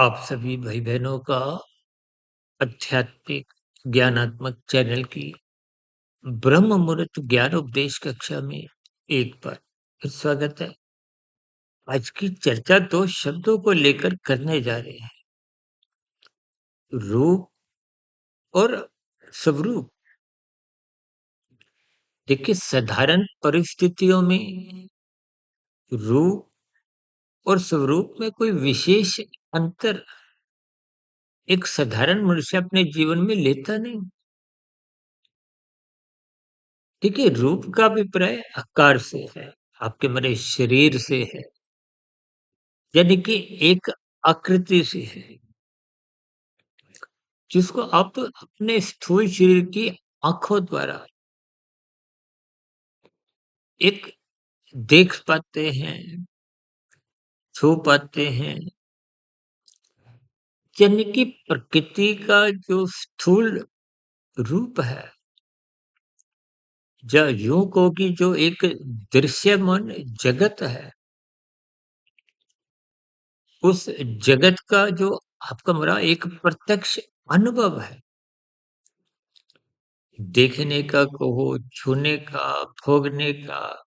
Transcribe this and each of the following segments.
आप सभी भाई-बहनों का आध्यात्मिक ज्ञानात्मक चैनल की ब्रह्म मुहूर्त ज्ञान उपदेश कक्षा में एक बार फिर स्वागत है। आज की चर्चा 2 शब्दों को लेकर करने जा रहे हैं, रूप और स्वरूप। देखिए, साधारण परिस्थितियों में रूप और स्वरूप में कोई विशेष अंतर एक साधारण मनुष्य अपने जीवन में लेता नहीं। देखिए, रूप का अभिप्राय आकार से है, आपके मेरे शरीर से है, यानी कि एक आकृति से है, जिसको आप अपने स्थूल शरीर की आँखों द्वारा एक देख पाते हैं, छू पाते हैं, यानी कि प्रकृति का जो स्थूल रूप है, या यूँ कहो कि जो एक दृश्यमान जगत है, उस जगत का जो आपका मेरा एक प्रत्यक्ष अनुभव है, देखने का कहो, छूने का, भोगने का।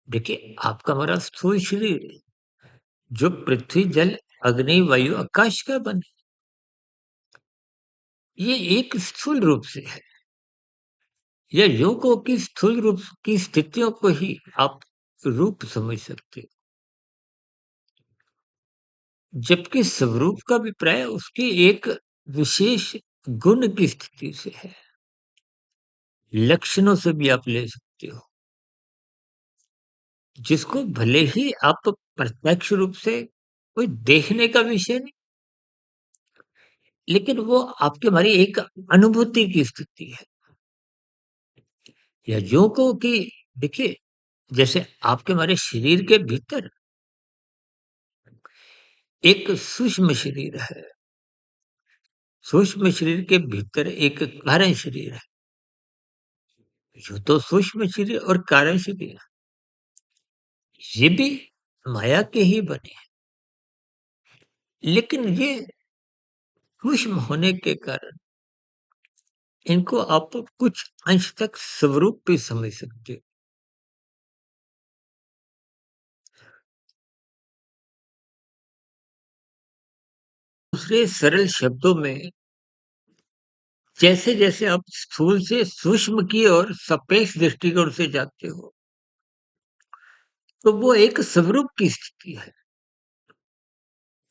देखिए, आपका हमारा स्थूल शरीर जो पृथ्वी, जल, अग्नि, वायु, आकाश का बना, ये एक स्थूल रूप से है। या यूं कहो कि स्थूल रूप की स्थितियों को ही आप रूप समझ सकते हो, जबकि स्वरूप का अभिप्राय उसकी एक विशेष गुण की स्थिति से है, लक्षणों से भी आप ले सकते हो, जिसको भले ही आप प्रत्यक्ष रूप से कोई देखने का विषय नहीं, लेकिन वो आपके हमारी एक अनुभूति की स्थिति है। या यूं कहो कि देखिए, जैसे आपके हमारे शरीर के भीतर एक सूक्ष्म शरीर है, सूक्ष्म शरीर के भीतर एक कारण शरीर है। यूं तो सूक्ष्म शरीर और कारण शरीर, ये भी माया के ही बने हैं, लेकिन ये सूक्ष्म होने के कारण इनको आप कुछ अंश तक स्वरूप भी समझ सकते हो। दूसरे सरल शब्दों में, जैसे-जैसे आप स्थूल से सूक्ष्म की ओर सापेक्ष दृष्टिकोण से जाते हो, तो वो एक स्वरूप की स्थिति है।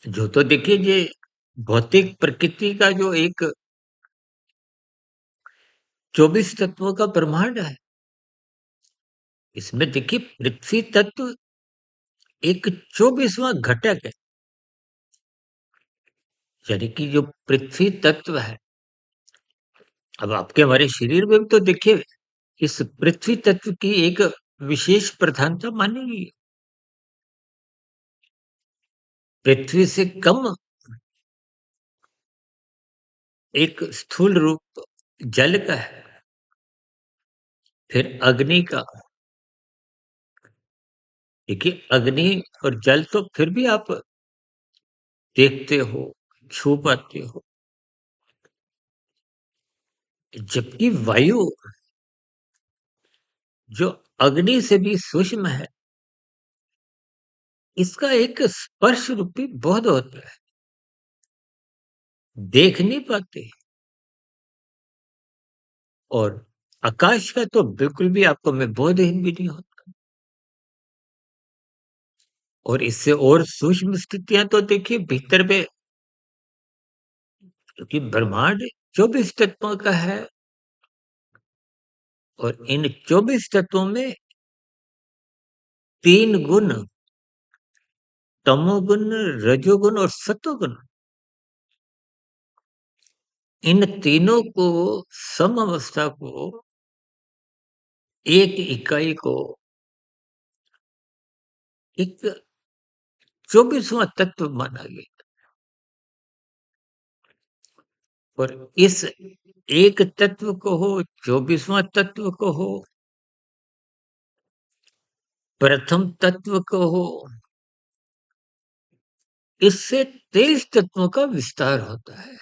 जो तो देखिए, ये भौतिक प्रकृति का जो एक 24 तत्वों का ब्रह्मांड है, इसमें देखिए पृथ्वी तत्व एक 24वां घटक है। यानी कि जो पृथ्वी तत्व है, अब आपके हमारे शरीर में भी तो देखिए इस पृथ्वी तत्व की एक विशेष प्रधानता मानी गई है। पृथ्वी से कम एक स्थूल रूप जल का है, फिर अग्नि का। देखिए, अग्नि और जल तो फिर भी आप देखते हो, छू पाते हो, जबकि वायु जो अग्नि से भी सूक्ष्म है, इसका एक स्पर्श रूपी बोध होता है, देख नहीं पाते। और आकाश का तो बिल्कुल भी आपको में बोधहीन भी नहीं होता। और इससे और सूक्ष्म स्थितियां तो देखिए भीतर में, क्योंकि ब्रह्मांड 24 तत्वों का है, और इन 24 तत्वों में 3 गुण, तमोगुण, रजोगुण और सतोगुण, इन तीनों को, सम अवस्था को, एक इकाई को एक 24वां तत्व माना गया। और इस एक तत्व को हो, 24वां तत्व को हो, प्रथम तत्व को हो, इससे 23 तत्वों का विस्तार होता है।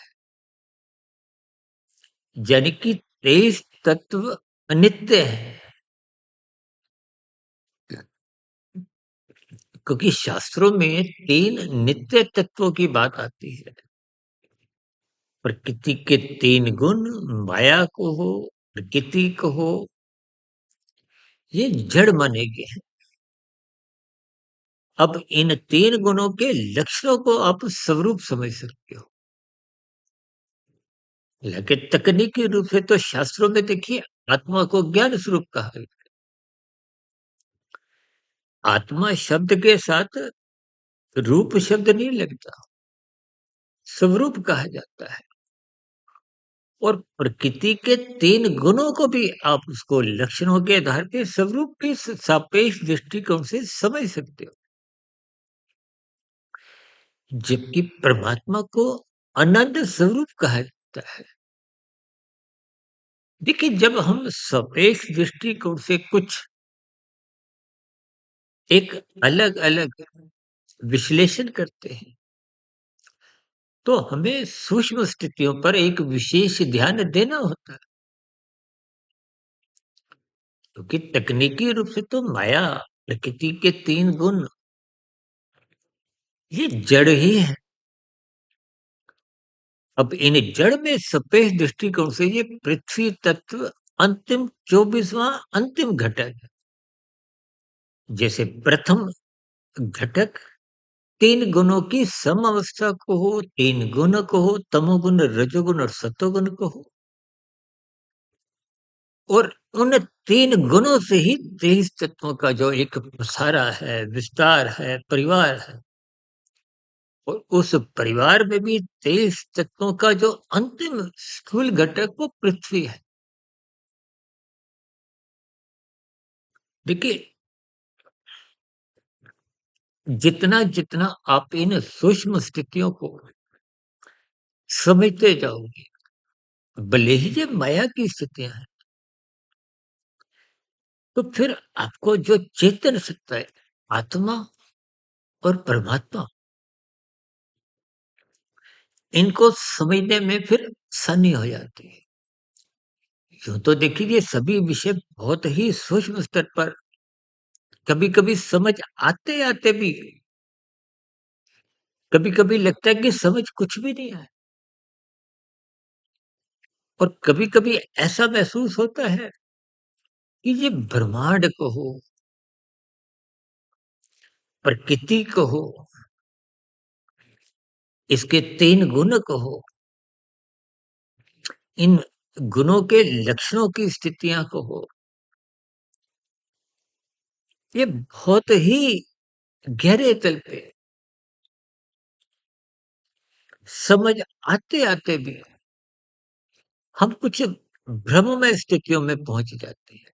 यानी कि 23 तत्व अनित्य हैं। क्योंकि शास्त्रों में 3 नित्य तत्वों की बात आती है। प्रकृति के 3 गुण, माया को हो, प्रकृति को हो, ये जड़ माने गए हैं। अब इन 3 गुणों के लक्षणों को आप स्वरूप समझ सकते हो। लेकिन तकनीकी रूप से तो शास्त्रों में देखिए आत्मा को ज्ञान स्वरूप कहा है। आत्मा शब्द के साथ रूप शब्द नहीं लगता, स्वरूप कहा जाता है। और प्रकृति के 3 गुणों को भी आप उसको लक्षणों के आधार पे स्वरूप के सापेक्ष दृष्टिकोण से समझ सकते हो। जबकि परमात्मा को अनंत स्वरूप कहा जाता है। देखिए जब हम सापेक्ष दृष्टिकोण से कुछ एक अलग-अलग विश्लेषण करते हैं, तो हमें सूक्ष्म स्थितियों पर एक विशेष ध्यान देना होता है। क्योंकि तकनीकी रूप से तो माया, प्रकृति के 3 गुण ये जड़ ही है। अब इन जड़ में सापेक्ष दृष्टिकोण से ये पृथ्वी तत्व अंतिम 24वां अंतिम घटक है। जैसे प्रथम घटक 3 गुणों की सम अवस्था को हो, 3 गुण को हो, तमोगुण, रजोगुण और सतोगुण को हो। और उन 3 गुणों से ही 23 तत्वों का जो एक पसारा है, विस्तार है, परिवार है। और उस परिवार में भी 23 तत्वों का जो अंतिम स्थूल घटक वो पृथ्वी है। देखिए जितना-जितना आप इन सूक्ष्म स्थितियों को समझते जाओगे, भले ही ये माया की स्थितियाँ हैं, तो फिर आपको जो चेतन सत्ता है, आत्मा और परमात्मा, इनको समझने में फिर आसानी हो जाती है। यूँ तो देखिए ये सभी विषय बहुत ही सूक्ष्म स्तर पर कभी-कभी समझ आते-आते भी कभी-कभी लगता है कि समझ कुछ भी नहीं आया। और कभी-कभी ऐसा महसूस होता है कि ये ब्रह्मांड को हो, प्रकृति को हो, इसके 3 गुण को हो, इन गुणों के लक्षणों की स्थितियाँ को हो, ये बहुत ही गहरे तल पे समझ आते-आते भी हम कुछ भ्रममय स्थितियों में पहुँच जाते हैं।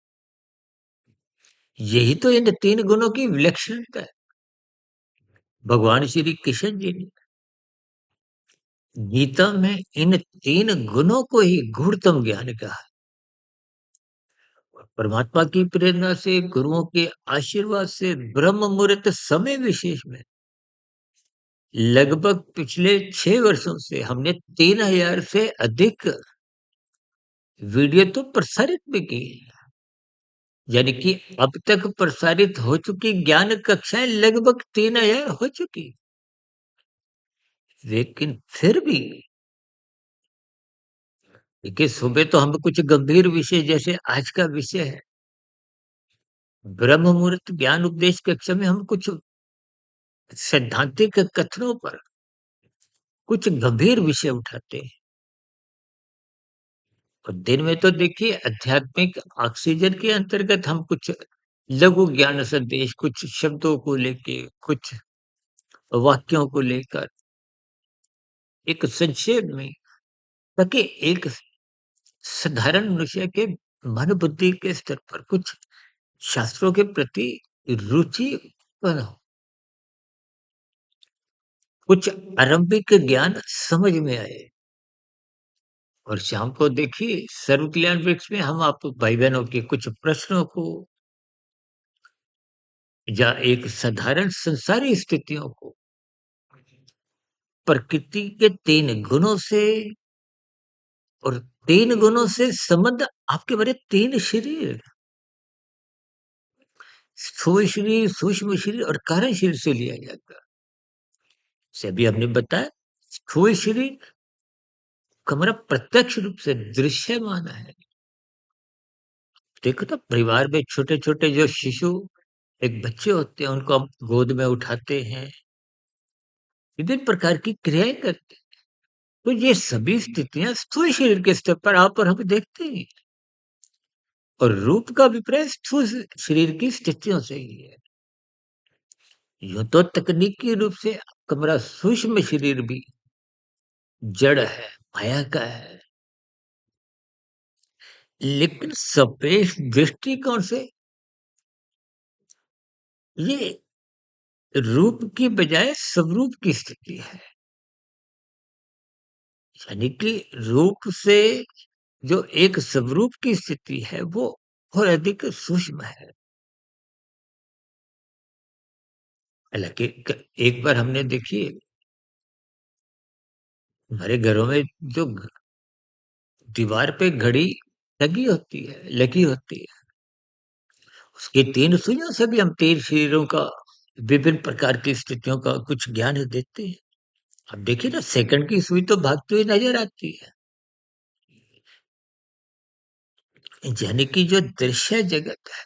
यही तो इन 3 गुणों की विलक्षणता है। भगवान श्री कृष्ण जी ने गीता में इन 3 गुणों को ही गूढ़तम ज्ञान कहा। परमात्मा की प्रेरणा से, गुरुओं के आशीर्वाद से ब्रह्म मुहूर्त समय विशेष में लगभग पिछले 6 वर्षों से हमने 3000 से अधिक वीडियो तो प्रसारित भी की है। यानी कि अब तक प्रसारित हो चुकी ज्ञान कक्षाएं लगभग 3000 हो चुकी। लेकिन फिर भी देखिए सुबह तो हम कुछ गंभीर विषय जैसे आज का विषय है ब्रह्म मुहूर्त ज्ञान उपदेश कक्षा में हम कुछ सैद्धांतिक कथनों पर कुछ गंभीर विषय उठाते हैं। और दिन में तो देखिए आध्यात्मिक ऑक्सीजन के अंतर्गत हम कुछ लघु ज्ञान संदेश, कुछ शब्दों को लेके, कुछ वाक्यों को लेकर एक संक्षेप में, ताकि एक साधारण मनुष्य के मन बुद्धि के स्तर पर कुछ शास्त्रों के प्रति रुचि उत्पन्न हो, कुछ आरंभिक ज्ञान समझ में आए। और शाम को देखिए सर्व कल्याण वृक्ष में हम आप भाई बहनों के कुछ प्रश्नों को या एक साधारण संसारी स्थितियों को प्रकृति के 3 गुणों से और 3 गुणों से संबंध आपके बने 3 शरीर, स्थूल शरीर, सूक्ष्म शरीर और कारण शरीर से लिया जाता है। जैसे अभी आपने बताया, स्थूल शरीर हमारा प्रत्यक्ष रूप से दृश्यमान है। देखो तो परिवार में छोटे-छोटे जो शिशु एक बच्चे होते हैं, उनको हम गोद में उठाते हैं, विभिन्न प्रकार की क्रियाएँ करते हैं। तो ये सभी स्थितियाँ स्थूल शरीर के स्तर पर आप और हम देखते हैं और रूप का अभिप्राय स्थूल शरीर की स्थितियों से ही है। यूँ तो तकनीकी रूप से हमारा सूक्ष्म शरीर भी जड़ है, माया का है, लेकिन सापेक्ष दृष्टिकोण से ये रूप की बजाय स्वरूप की स्थिति है। यानी कि रूप से जो एक स्वरूप की स्थिति है वो और अधिक सूक्ष्म है। हालाँकि एक बार हमने देखिए हमारे घरों में जो दीवार पे घड़ी लगी होती है, उसकी 3 सुइयों से भी हम 3 शरीरों का विभिन्न प्रकार की स्थितियों का कुछ ज्ञान देते हैं। अब देखिए ना सेकंड की सुई तो भागती हुई नजर आती है। यानी कि जो दृश्य जगत है,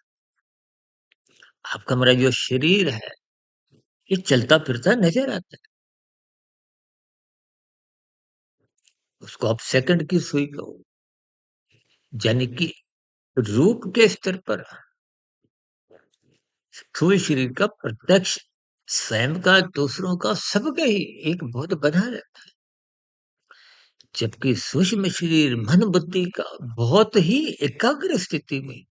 आपका हमारा जो शरीर है, ये चलता फिरता नजर आता है। उसको आप सेकंड की सुई कहो। यानी कि रूप के स्तर पर स्थूल शरीर का प्रत्यक्ष स्वयं का, दूसरों का, सबका ही एक बहुत बना रहता है। जबकि सूक्ष्म शरीर मन बुद्धि का बहुत ही एकाग्र स्थिति में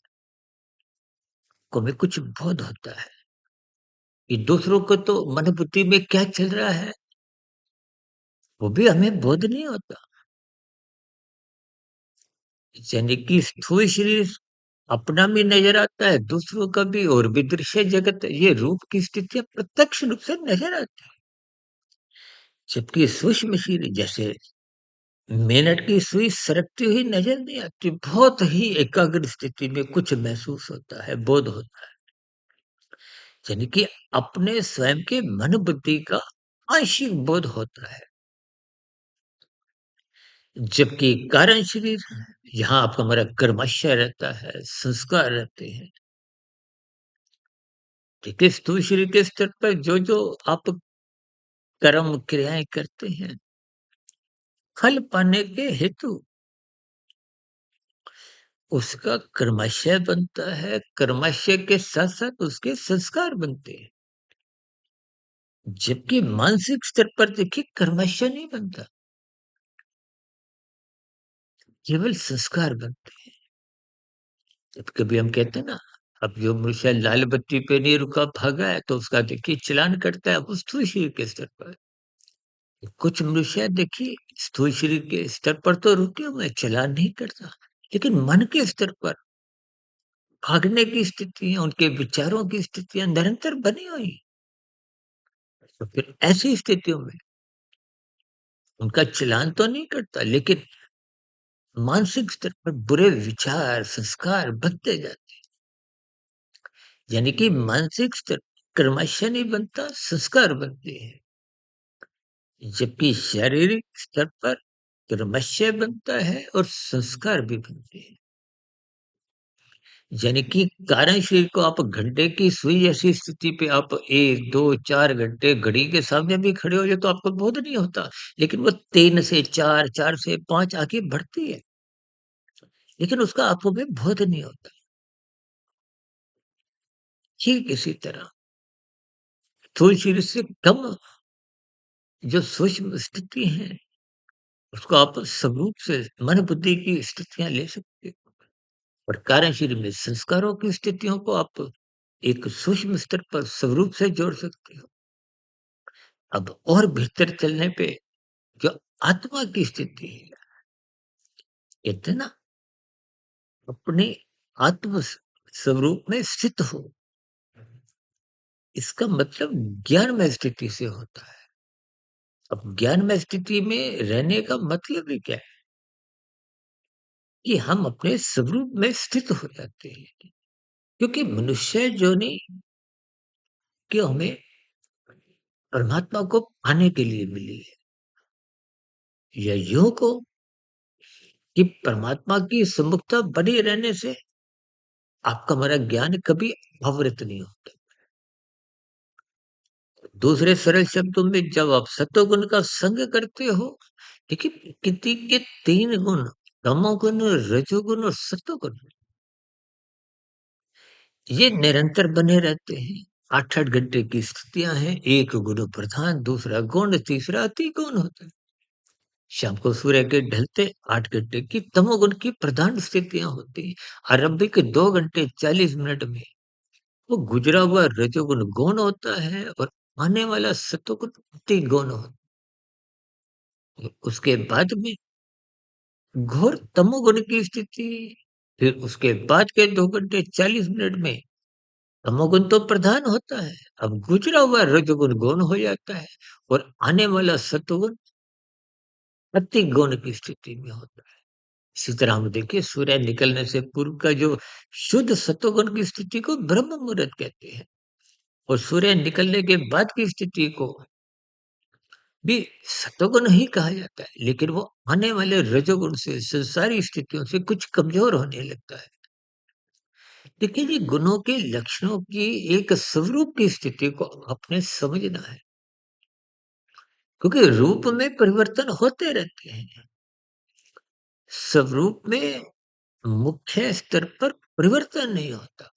को में कुछ बोध होता है कि दूसरों को तो मन बुद्धि में क्या चल रहा है वो भी हमें बोध नहीं होता। यानी कि स्थूल शरीर अपना भी नजर आता है, दूसरों का भी और भी दृश्य जगत ये रूप की स्थितियां प्रत्यक्ष रूप से नजर आती है। जबकि सूक्ष्म शरीर जैसे मिनट की सुई सरकती हुई नजर नहीं आती, बहुत ही एकाग्र स्थिति में कुछ महसूस होता है, बोध होता है। यानी कि अपने स्वयं के मन बुद्धि का आंशिक बोध होता है। जबकि कारण शरीर यहाँ आपका हमारा कर्मशय रहता है, संस्कार रहते हैं। ठीक है, स्थूल शरीर के स्तर पर जो आप कर्म क्रियाएं करते हैं, फल पाने के हेतु उसका कर्मशय बनता है, कर्मशय के साथ-साथ उसके संस्कार बनते हैं। जबकि मानसिक स्तर पर देखिए कर्मशय नहीं बनता, केवल संस्कार बनते हैं। जब कभी हम कहते हैं ना, अब जो मनुष्य लाल बत्ती पे नहीं रुका, भागा है, तो उसका देखिए चालान कटता है, वो स्थूल शरीर के स्तर पर। कुछ मनुष्य देखिए स्थूल शरीर के स्तर पर तो रुके हुए हैं, चालान नहीं करता, लेकिन मन के स्तर पर भागने की स्थितियाँ, उनके विचारों की स्थितियाँ निरंतर बनी हुई। तो फिर ऐसी स्थितियों में उनका चालान तो नहीं कटता, लेकिन मानसिक स्तर पर बुरे विचार, संस्कार बनते जाते हैं। यानी कि मानसिक स्तर क्रमशः नहीं बनता, संस्कार बनते हैं। जबकि शारीरिक स्तर पर क्रमशः बनता है और संस्कार भी बनते हैं। यानी कि कारण शरीर को आप घंटे की सुई जैसी स्थिति पे आप 1, 2, 4 घंटे घड़ी के सामने भी खड़े हो जाए तो आपको बोध नहीं होता। लेकिन वो 3 से 4, 4 से 5 आगे बढ़ती है, लेकिन उसका आँखों में बोध नहीं होता। ठीक इसी तरह स्थूल शरीर से कम जो सूक्ष्म स्थिति है, उसको आप स्वरूप से मन बुद्धि की स्थितियाँ ले सकते हो और कारण शरीर में संस्कारों की स्थितियों को आप एक सूक्ष्म स्तर पर स्वरूप से जोड़ सकते हो। अब और भीतर चलने पे जो आत्मा की स्थिति है, कहते हैं ना अपने आत्म स्वरूप में स्थित हो, इसका मतलब ज्ञानमय स्थिति से होता है। अब ज्ञानमय स्थिति में रहने का मतलब ही क्या है? कि हम अपने स्वरूप में स्थित हो जाते हैं। क्योंकि मनुष्य जोनि क्यों हमें परमात्मा को पाने के लिए मिली है। या यूं को कि परमात्मा की सम्मुखता बनी रहने से आपका हमारा ज्ञान कभी अवृत नहीं होता। दूसरे सरल शब्दों में जब आप सत्वगुण का संग करते हो, देखिए प्रकृति के 3 गुण तमोगुण, रजोगुण और सत्वगुण ये निरंतर बने रहते हैं। 8-8 घंटे की स्थितियां हैं, एक गुण प्रधान, दूसरा गौण, तीसरा अति गौण होता है। शाम को सूर्य के ढलते 8 घंटे की तमोगुण की प्रधान स्थितियां होती हैं। आरंभिक 2 घंटे 40 मिनट में वो गुजरा हुआ रजोगुण गौण होता है और आने वाला सत्वगुण अति गौण होता है। उसके बाद में घोर तमोगुण की स्थिति, फिर उसके बाद के 2 घंटे 40 मिनट में तमोगुण तो प्रधान होता है, अब गुजरा हुआ रजोगुण गौण हो जाता है और आने वाला सत्वगुण अति गौण की स्थिति में होता है। इसी तरह हम देखिए सूर्य निकलने से पूर्व का जो शुद्ध सत्वगुण की स्थिति को ब्रह्म मुहूर्त कहते हैं और सूर्य निकलने के बाद की स्थिति को भी सत्वगुण ही कहा जाता है, लेकिन वो आने वाले रजोगुण से संसारी स्थितियों से कुछ कमजोर होने लगता है। देखिए जी गुणों के लक्षणों की एक स्वरूप की स्थिति को आपने समझना है, क्योंकि रूप में परिवर्तन होते रहते हैं। स्वरूप में मुख्य स्तर पर परिवर्तन नहीं होता।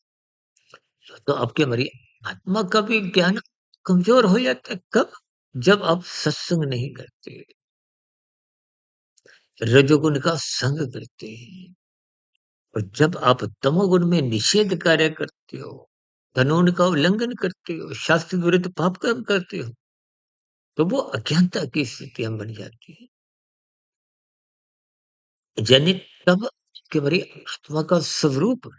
तो आपके हमारी आत्मा का भी ज्ञान कमजोर हो जाता है कब? जब आप सत्संग नहीं करते, रजोगुण का संग करते हैं और जब आप तमोगुण में निषेध कार्य करते हो, कानून का उल्लंघन करते हो, शास्त्र विरुद्ध पाप कर्म करते हो, तो वो अज्ञानता की स्थितियां बन जाती है। यानी तब कि हमारी आत्मा का स्वरूप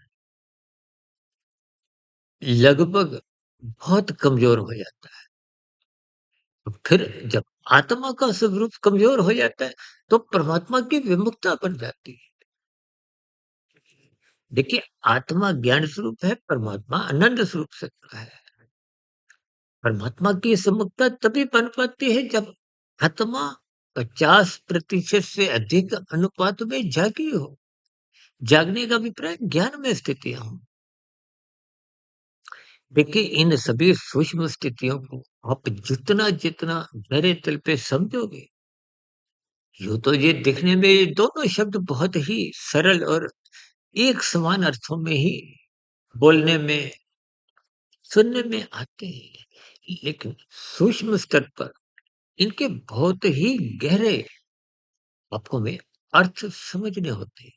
लगभग बहुत कमजोर हो जाता है। तो फिर जब आत्मा का स्वरूप कमजोर हो जाता है, तो परमात्मा की विमुखता बन जाती है। देखिए आत्मा ज्ञान स्वरूप है, परमात्मा आनंद स्वरूप सत्ता है। परमात्मा की सम्मुखता तभी बन पाती है जब आत्मा 50% से अधिक अनुपात में जागी हो। जागने का अभिप्राय ज्ञान में स्थितियां हो। देखिए इन सभी सूक्ष्म स्थितियों को आप जितना जितना गहरे तल पे समझोगे, यूं तो ये दिखने में ये दोनों शब्द बहुत ही सरल और एक समान अर्थों में ही बोलने में, सुनने में आते हैं, लेकिन सूक्ष्म स्तर पर इनके बहुत ही गहरे आपको में अर्थ समझने होते हैं।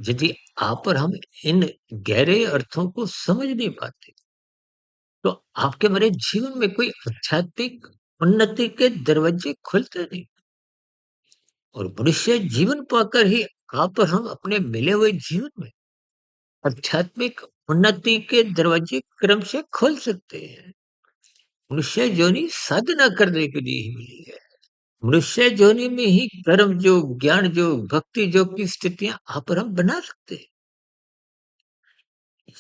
यदि आप और हम इन गहरे अर्थों को समझ नहीं पाते, तो आपके मेरे जीवन में कोई आध्यात्मिक उन्नति के दरवाजे खुलते नहीं और मनुष्य जीवन पाकर ही आप और हम अपने मिले हुए जीवन में आध्यात्मिक उन्नति के दरवाजे क्रम से खोल सकते हैं। मनुष्य योनि साधना करने के लिए ही मिली है। मनुष्य योनि में ही कर्म योग, ज्ञान योग, भक्ति योग की स्थितियां आप और हम बना सकते हैं।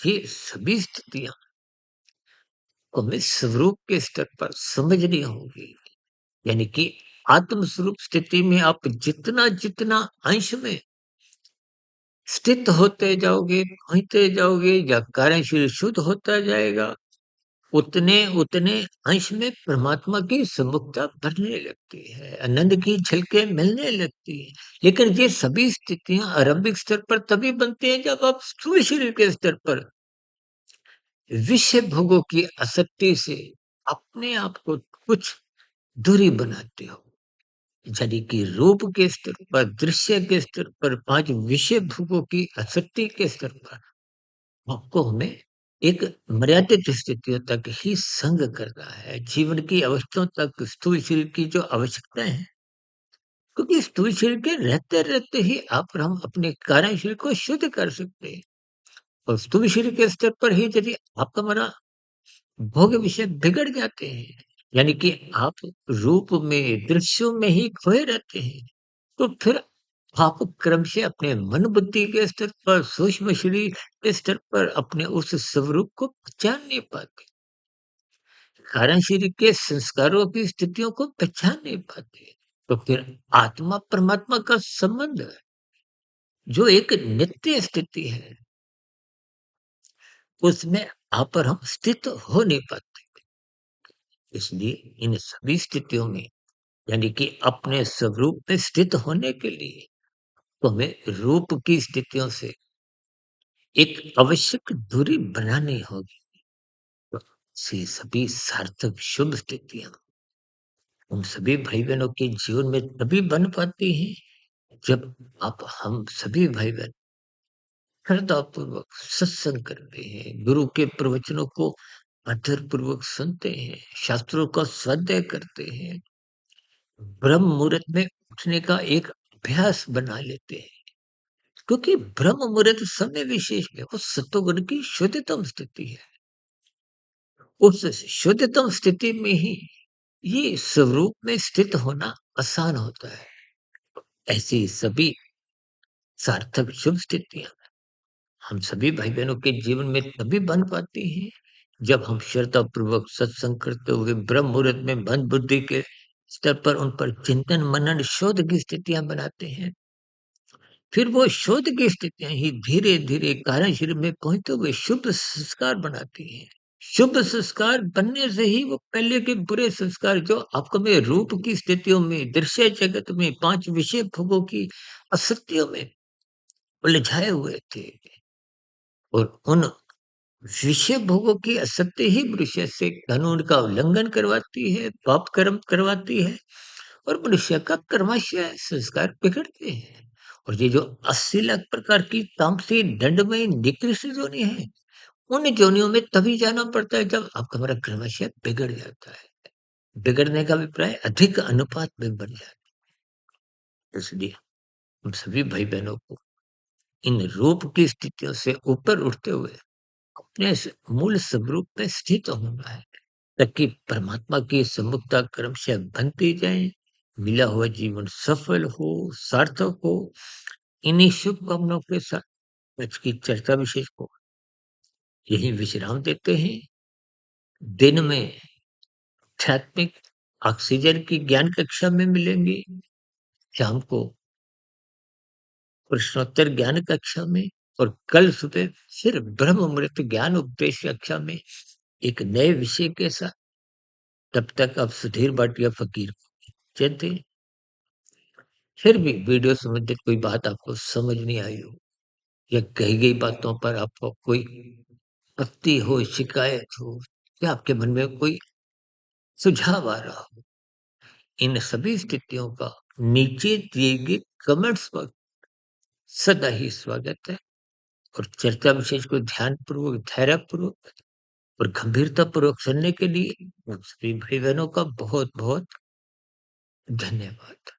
ये सभी स्थितियां को हमें स्वरूप के स्तर पर समझनी होंगी। यानी कि आत्म स्वरूप स्थिति में आप जितना जितना अंश में स्थित होते जाओगे, पहुंचते जाओगे या कार्यशील शुद्ध होता जाएगा, उतने उतने अंश में परमात्मा की सम्मुखता बढ़ने लगती है, आनंद की झलकें मिलने लगती है। लेकिन ये सभी स्थितियां आरंभिक स्तर पर तभी बनती हैं जब आप स्थूल शरीर के स्तर पर विषय भोगों की आसक्ति से अपने आप को कुछ दूरी बनाते हो। यानी कि रूप के स्तर पर, दृश्य के स्तर पर, 5 विषय भोगों की आसक्ति के स्तर पर आपको हमें एक मर्यादित स्थितियों तक ही संग करना है। जीवन की अवस्थाओं तक स्थूल शरीर की जो आवश्यकताएँ हैं, क्योंकि स्थूल शरीर के रहते-रहते ही आप और हम अपने कार्य शरीर को शुद्ध कर सकते हैं। और स्थूल शरीर के स्तर पर ही यदि आपका हमारा भोग विषय बिगड़ जाते हैं, यानी कि आप रूप में, दृश्यों में ही खोए रहते हैं। तो फिर आप क्रमशः अपने मन बुद्धि के स्तर पर, सूक्ष्म शरीर के स्तर पर अपने उस स्वरूप को पहचान नहीं पाते। कारण शरीर के संस्कारों की स्थितियों को पहचान नहीं पाते। तो फिर आत्मा परमात्मा का संबंध जो एक नित्य स्थिति है, उसमें आप और हम स्थित हो नहीं पाते। इसलिए इन सभी स्थितियों में, यानी कि अपने स्वरूप में स्थित होने के लिए, तो हमें रूप की स्थितियों से एक आवश्यक दूरी बनानी होगी। तो से सभी सार्थक शुभ स्थितियां उन सभी भाई बहनों के जीवन में तभी बन पाती हैं, जब आप हम सभी भाई बहन श्रद्धापूर्वक सत्संग करते हैं, गुरु के प्रवचनों को आदर पूर्वक सुनते हैं, शास्त्रों का स्वाध्याय करते हैं, ब्रह्म मुहूर्त में उठने का एक अभ्यास बना लेते हैं। क्योंकि ब्रह्म मुहूर्त समय विशेष में वो सत्वगुण की शुद्धतम स्थिति है। उस शुद्धतम स्थिति में ही ये स्वरूप में स्थित होना आसान होता है। ऐसी सभी सार्थक शुभ स्थितियां हम सभी भाई बहनों के जीवन में तभी बन पाती हैं, जब हम श्रद्धा पूर्वक सत्संग करते हुए ब्रह्म मुहूर्त में मन बुद्धि के स्तर पर उन पर चिंतन मनन शोध की स्थितियां बनाते हैं। फिर वो शोध की स्थितियां ही धीरे धीरे कारण शरीर में पहुंचते हुए शुभ संस्कार बनाती हैं। शुभ संस्कार बनने से ही वो पहले के बुरे संस्कार जो आपको में रूप की स्थितियों में, दृश्य जगत में, पांच विषय भोगों की असत्यों में उलझाए हुए थे, और उन विषय भोगों की असत्य ही मनुष्य से कानून का उल्लंघन करवाती है, पाप कर्म करवाती है, और मनुष्य का कर्मशः संस्कार बिगड़ते हैं। और ये जो 80 लाख प्रकार की तामसी दंडमय निकृष्ट योनि है, उन योनियों में तभी जाना पड़ता है जब आपका हमारा क्रमशः बिगड़ जाता है। बिगड़ने का अभिप्राय अधिक अनुपात में बढ़ जाता है। इसलिए हम सभी भाई बहनों को इन रूप की स्थितियों से ऊपर उठते हुए अपने मूल स्वरूप में स्थित होना है, ताकि परमात्मा की सम्मुखता क्रमशः बनती जाए, मिला हुआ जीवन सफल हो, सार्थक हो। इन्हीं शुभकामनाओं के साथ आज की चर्चा विशेष को यही विश्राम देते हैं। दिन में आध्यात्मिक ऑक्सीजन की ज्ञान कक्षा में मिलेंगे, शाम को प्रश्नोत्तर ज्ञान कक्षा में, और कल सुबह फिर ब्रह्म मुहूर्त ज्ञान उपदेश कक्षा में एक नए विषय के साथ। तब तक आप सुधीर भाटिया फकीर को कहते हैं। फिर भी वीडियो संबंधित कोई बात आपको समझ नहीं आई हो, या कही गई बातों पर आपको कोई आपत्ति हो, शिकायत हो, या आपके मन में कोई सुझाव आ रहा हो, इन सभी स्थितियों का नीचे दिए गए कमेंट्स पर सदा ही स्वागत है। और चर्चा विशेष को ध्यानपूर्वक, धैर्यपूर्वक और गंभीरतापूर्वक सुनने के लिए आप सभी भाई बहनों का बहुत बहुत धन्यवाद।